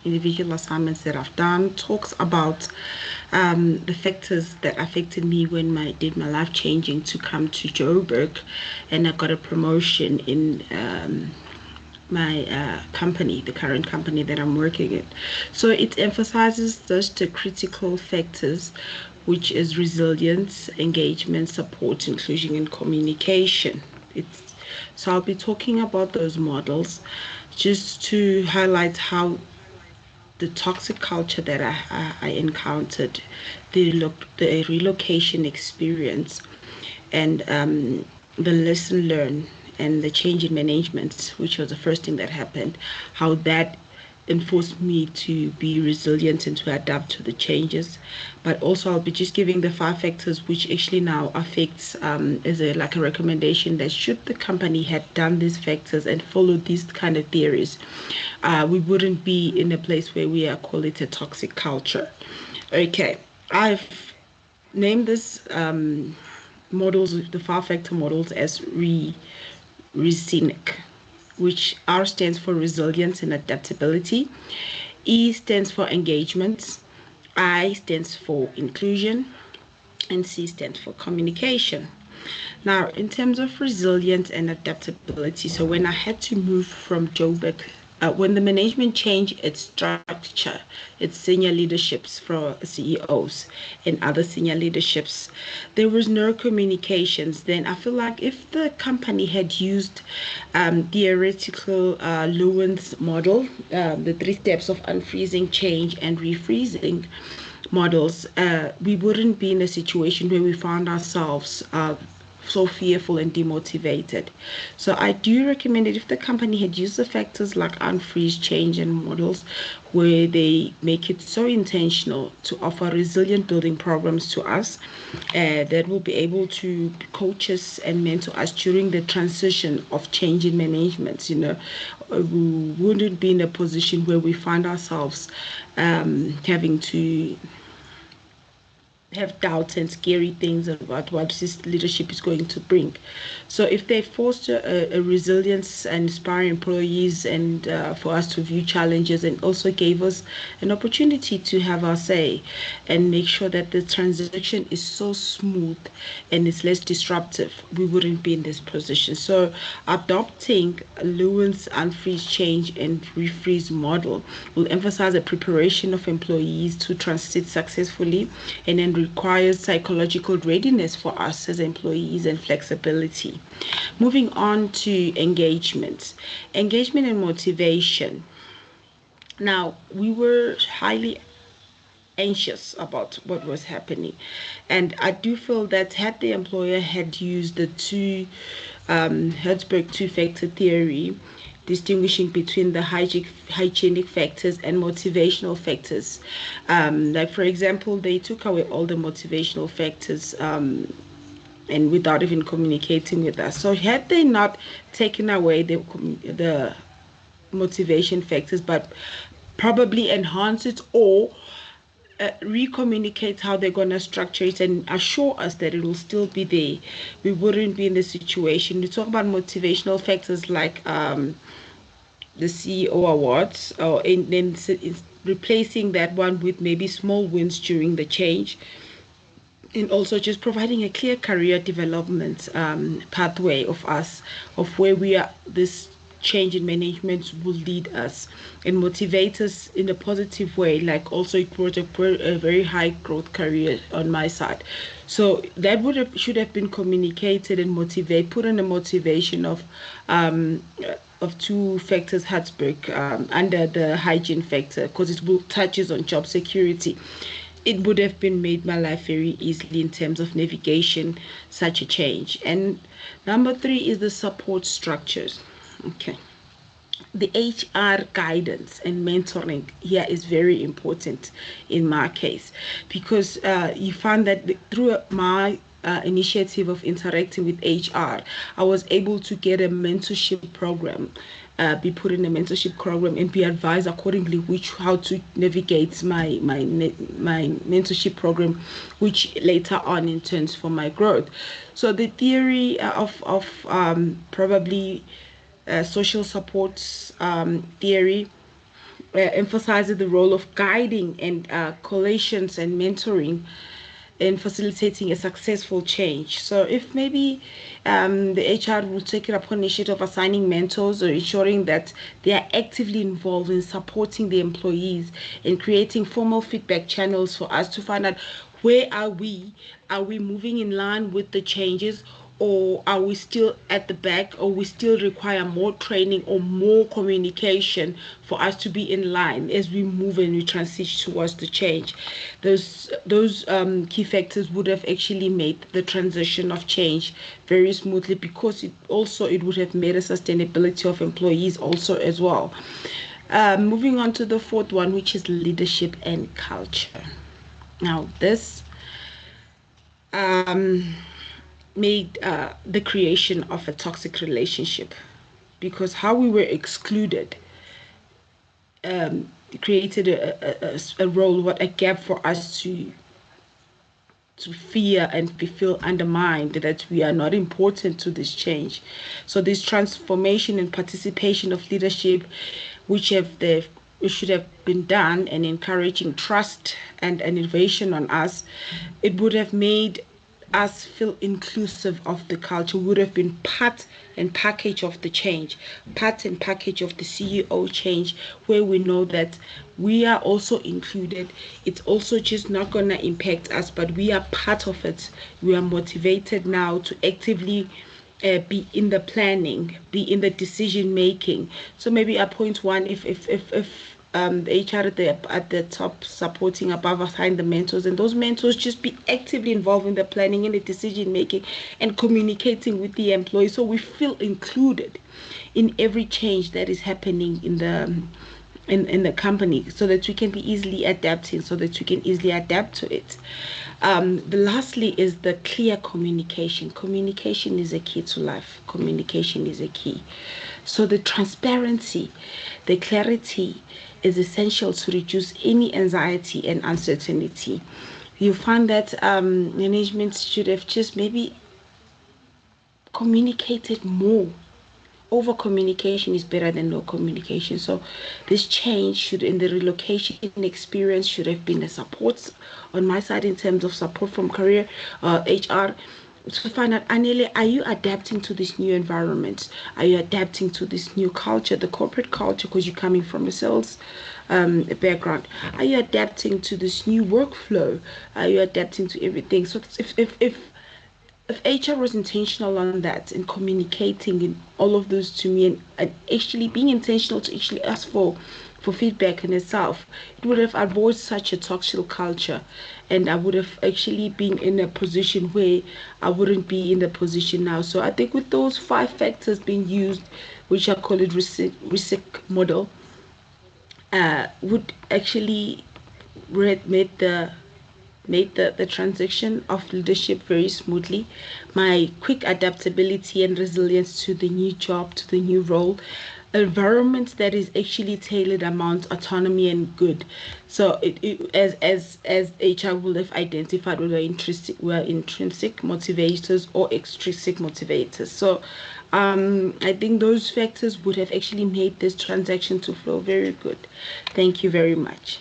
individual assignments that I've done, talks about the factors that affected me when I did my life changing to come to Joburg, and I got a promotion in my company, the current company that I'm working in. So it emphasizes those the critical factors, which is resilience, engagement, support, inclusion, and communication. It's so I'll be talking about those models just to highlight how the toxic culture that I encountered, the relocation experience, and the lesson learned and the change in management, which was the first thing that happened, how that enforced me to be resilient and to adapt to the changes. But also, I'll be just giving the five factors which actually now affects as a like a recommendation that should the company had done these factors and followed these kind of theories, we wouldn't be in a place where we are call it a toxic culture. Okay, I've named this models, the five factor models, as RESINIC, which R stands for resilience and adaptability, E stands for engagement, I stands for inclusion, and C stands for communication. Now, in terms of resilience and adaptability, so when I had to move from Joburg, when the management changed its structure, its senior leaderships for CEOs and other senior leaderships, there was no communications. Then I feel like if the company had used theoretical Lewin's model, the three steps of unfreezing, change, and refreezing models, we wouldn't be in a situation where we found ourselves so fearful and demotivated. So I do recommend it if the company had used the factors like unfreeze, change, and models, where they make it so intentional to offer resilient building programs to us that will be able to coach us and mentor us during the transition of change in management. We wouldn't be in a position where we find ourselves having to have doubts and scary things about what this leadership is going to bring. So if they foster a resilience and inspire employees and for us to view challenges, and also gave us an opportunity to have our say and make sure that the transition is so smooth and it's less disruptive, we wouldn't be in this position. So adopting Lewin's unfreeze, change, and refreeze model will emphasize the preparation of employees to transit successfully, and then requires psychological readiness for us as employees and flexibility. Moving on to engagement. Engagement and motivation. Now, we were highly anxious about what was happening, and I do feel that had the employer had used the Herzberg two-factor theory, distinguishing between the hygienic factors and motivational factors. Like, for example, they took away all the motivational factors and without even communicating with us. So had they not taken away the motivation factors, but probably enhance it or recommunicate how they're going to structure it and assure us that it will still be there, we wouldn't be in the situation. We talk about motivational factors like the CEO awards, or in replacing that one with maybe small wins during the change, and also just providing a clear career development pathway of us, of where we are, this change in management will lead us and motivate us in a positive way. Like, also it was a very high growth career on my side, so that should have been communicated and put in a motivation of two factors, Herzberg, under the hygiene factor, because it will touches on job security. It would have been made my life very easily in terms of navigation such a change. And number three is the support structures. Okay, the HR guidance and mentoring here is very important in my case, because you find that through my initiative of interacting with HR, I was able to get a mentorship program, be put in a mentorship program, and be advised accordingly how to navigate my mentorship program, which later on in turns for my growth. So the theory of probably social support theory emphasizes the role of guiding and collations and mentoring in facilitating a successful change. So if maybe the HR will take it upon initiative of assigning mentors or ensuring that they are actively involved in supporting the employees and creating formal feedback channels for us to find out where are we moving in line with the changes, or are we still at the back, or we still require more training or more communication for us to be in line as we move and we transition towards the change. Those key factors would have actually made the transition of change very smoothly, because it would have made a sustainability of employees also as well. Moving on to the fourth one, which is leadership and culture. Now this made the creation of a toxic relationship, because how we were excluded created a role, what a gap for us to fear and feel undermined, that we are not important to this change. So this transformation and participation of leadership, which should have been done, and encouraging trust and innovation on us, it would have made us feel inclusive of the culture, would have been part and package of the change, part and package of the CEO change, where we know that we are also included. It's also just not gonna impact us, but we are part of it. We are motivated now to actively be in the planning, be in the decision making. So maybe at point one, if the HR at the top supporting above assign the mentors, and those mentors just be actively involved in the planning and the decision making and communicating with the employees, so we feel included in every change that is happening in the company, so that we can be easily adapting, so that we can easily adapt to it. The lastly is the clear communication. Communication is a key to life. Communication is a key. So the transparency, the clarity is essential to reduce any anxiety and uncertainty. You find that management should have just maybe communicated more. Over communication is better than no communication. So this change should, in the relocation experience, should have been a support on my side in terms of support from career HR, to find out, Anele, are you adapting to this new environment? Are you adapting to this new culture, the corporate culture, because you're coming from a sales background? Are you adapting to this new workflow? Are you adapting to everything? So if HR was intentional on that, in communicating in all of those to me, and actually being intentional to actually ask for feedback in itself, it would have avoided such a toxic culture, and I would have actually been in a position where I wouldn't be in the position now. So I think with those 5 factors being used, which I call it RISC model, would actually made the transition of leadership very smoothly. My quick adaptability and resilience to the new job, to the new role, environment that is actually tailored around autonomy and good. So as HR will have identified, whether intrinsic motivators or extrinsic motivators. So I think those factors would have actually made this transaction to flow very good. Thank you very much.